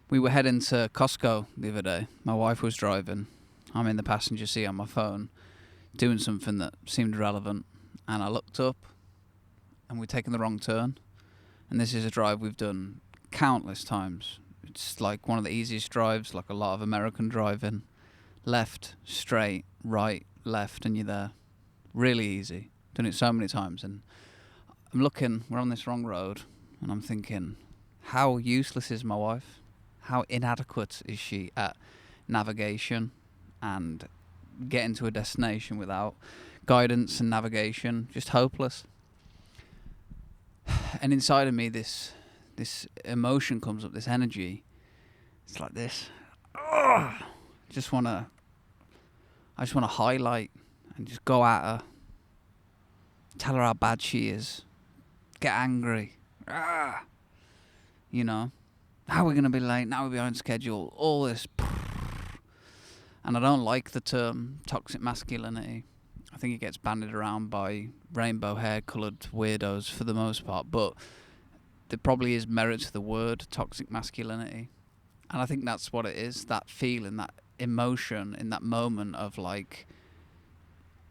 We were heading to Costco the other day. My wife was driving. I'm in the passenger seat on my phone, doing something that seemed relevant. And I looked up, and we'd taken the wrong turn. And this is a drive we've done countless times. It's like one of the easiest drives, like a lot of American driving. Left, straight, right, left, and you're there. Really easy. Done it so many times. And I'm looking, we're on this wrong road, and I'm thinking, how useless is my wife? How inadequate is she at navigation and getting to a destination without guidance and navigation? Just hopeless. And inside of me, this emotion comes up, this energy. It's like this. I just want to highlight and just go at her. Tell her how bad she is. Get angry. You know. How are we going to be late? Now we're behind schedule. All this. And I don't like the term toxic masculinity. I think it gets bandied around by rainbow hair coloured weirdos for the most part. But there probably is merit to the word toxic masculinity. And I think that's what it is. That feeling, that emotion in that moment of like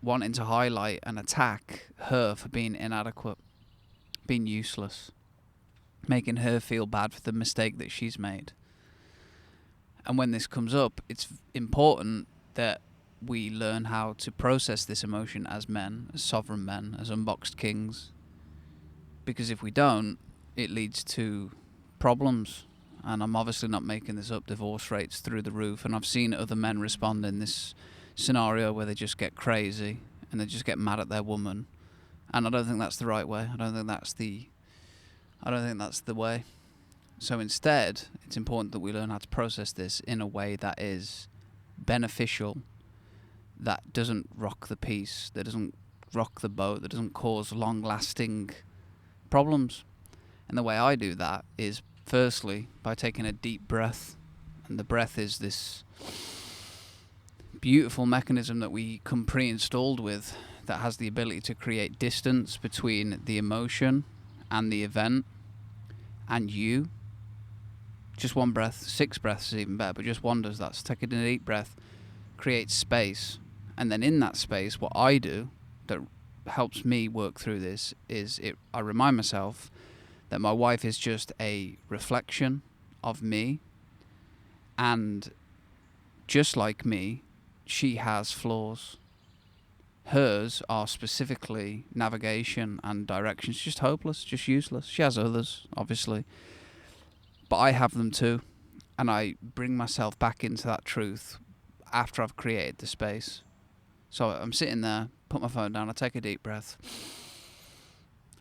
wanting to highlight and attack her for being inadequate, being useless, making her feel bad for the mistake that she's made. And when this comes up, it's important that we learn how to process this emotion as men, as sovereign men, as unboxed kings. Because if we don't, it leads to problems. And I'm obviously not making this up. Divorce rates through the roof. And I've seen other men respond in this scenario where they just get crazy and they just get mad at their woman. And I don't think that's the right way. I don't think that's the way. So instead, it's important that we learn how to process this in a way that is beneficial, that doesn't rock the peace, that doesn't rock the boat, that doesn't cause long-lasting problems. And the way I do that is, firstly, by taking a deep breath. And the breath is this beautiful mechanism that we come pre-installed with that has the ability to create distance between the emotion and the event and you. Just one breath, 6 breaths is even better, but just one does that. So take a deep breath, create space, and then in that space, what I do that helps me work through this is I remind myself that my wife is just a reflection of me, and just like me, she has flaws. Hers are specifically navigation and direction. She's just hopeless, just useless. She has others, obviously. But I have them too. And I bring myself back into that truth after I've created the space. So I'm sitting there, put my phone down, I take a deep breath.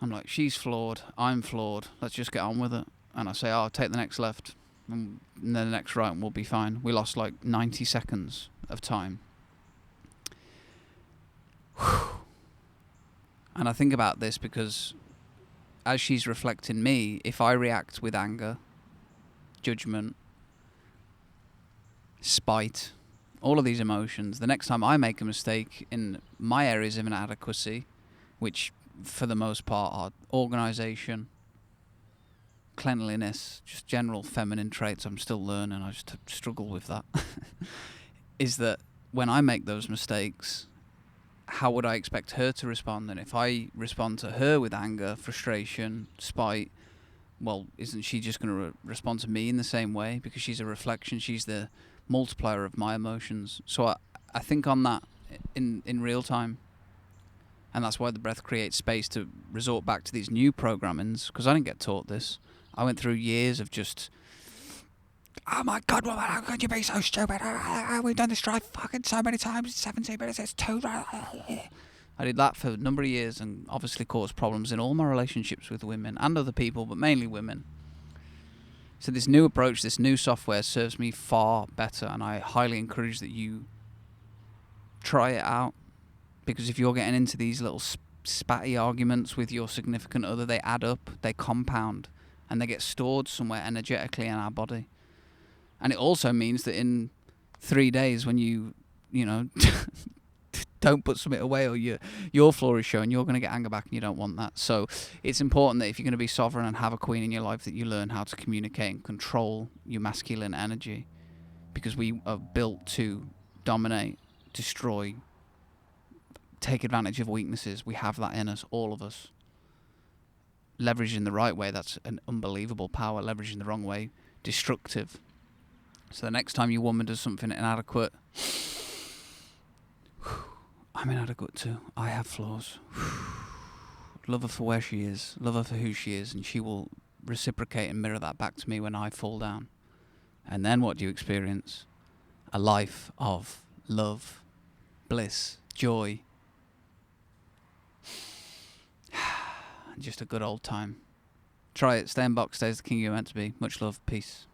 I'm like, she's flawed, I'm flawed, let's just get on with it. And I say, take the next left, and then the next right, and we'll be fine. We lost like 90 seconds of time. And I think about this because as she's reflecting me, if I react with anger, judgment, spite, all of these emotions, the next time I make a mistake in my areas of inadequacy, which for the most part are organisation, cleanliness, just general feminine traits I'm still learning, I just struggle with that, is that when I make those mistakes, how would I expect her to respond? And if I respond to her with anger, frustration, spite, well, isn't she just going to respond to me in the same way? Because she's a reflection, she's the multiplier of my emotions. So I think on that in real time. And that's why the breath creates space to resort back to these new programmings, because I didn't get taught this. I went through years of just, oh my God, woman, how could you be so stupid? We've done this drive fucking so many times, 17 minutes, it's too... I did that for a number of years and obviously caused problems in all my relationships with women and other people, but mainly women. So this new approach, this new software serves me far better, and I highly encourage that you try it out. Because if you're getting into these little spatty arguments with your significant other, they add up, they compound, and they get stored somewhere energetically in our body. And it also means that in 3 days when you don't put something away, or your flaw is showing, you're going to get anger back, and you don't want that. So it's important that if you're going to be sovereign and have a queen in your life, that you learn how to communicate and control your masculine energy, because we are built to dominate, destroy, take advantage of weaknesses. We have that in us, all of us. Leveraged in the right way, that's an unbelievable power. Leveraged in the wrong way, destructive. So the next time your woman does something inadequate, I'm inadequate too. I have flaws. Love her for where she is. Love her for who she is. And she will reciprocate and mirror that back to me when I fall down. And then what do you experience? A life of love, bliss, joy. Just a good old time. Try it. Stay in box. Stay as the king you're meant to be. Much love. Peace.